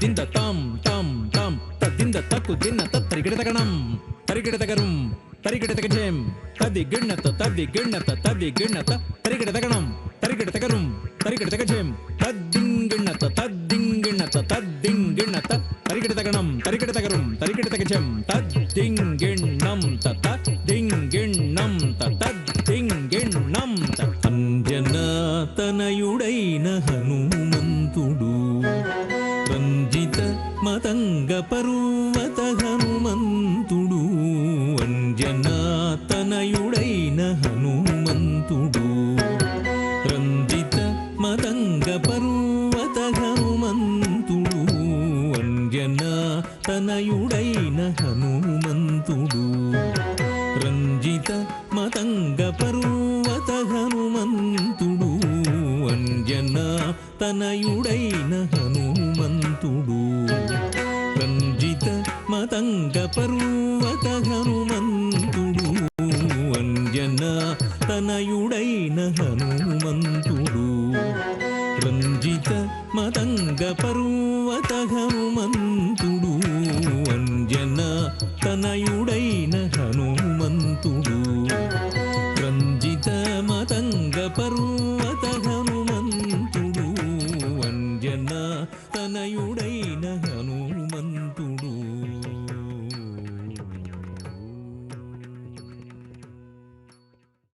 దింద తం తం తం తద్దింద తక్కు దిన్న తరిగిడతగణం తరిగిడతగరుం తరిగిడతగజేం తది గిಣ್ಣత తది గిಣ್ಣత తది గిಣ್ಣత తరిగిడతగణం తరిగిడతగరుం తరిగిడతగజేం తద్దింగిಣ್ಣత తద్దింగిಣ್ಣత తద్దింగిಣ್ಣత తరిగిడతగణం తరిగిడతగరుం తరిగిడతగజేం తద్దింగిಣ್ಣం తత దింగిಣ್ಣం తత దింగిಣ್ಣం అంజనాతనయుడైన హనుమంతుడు రంజిత మతంగ పర్వత హనుమంతుడు అంజనాతనయుడైన హనుమంతుడు రంజిత మతంగ పర్వత హనుమంతుడు అంజనాతనయుడైన హనుమంతుడు రంజిత మతంగ పర్వత హనుమంతుడు అంజనాతనయుడైన హనుమంతుడు రంజిత మతంగ పర్వత హనుమంతుడు అంజనాతనయుడైన హనుమంతుడు రంజిత మతంగ పర్వత హనుమంతుడు అంజనాతనయుడైన హనుమంతుడు రంజిత మతంగ పర్వత హనుమంతుడు అంజనాతనయుడైన హనుమంతుడు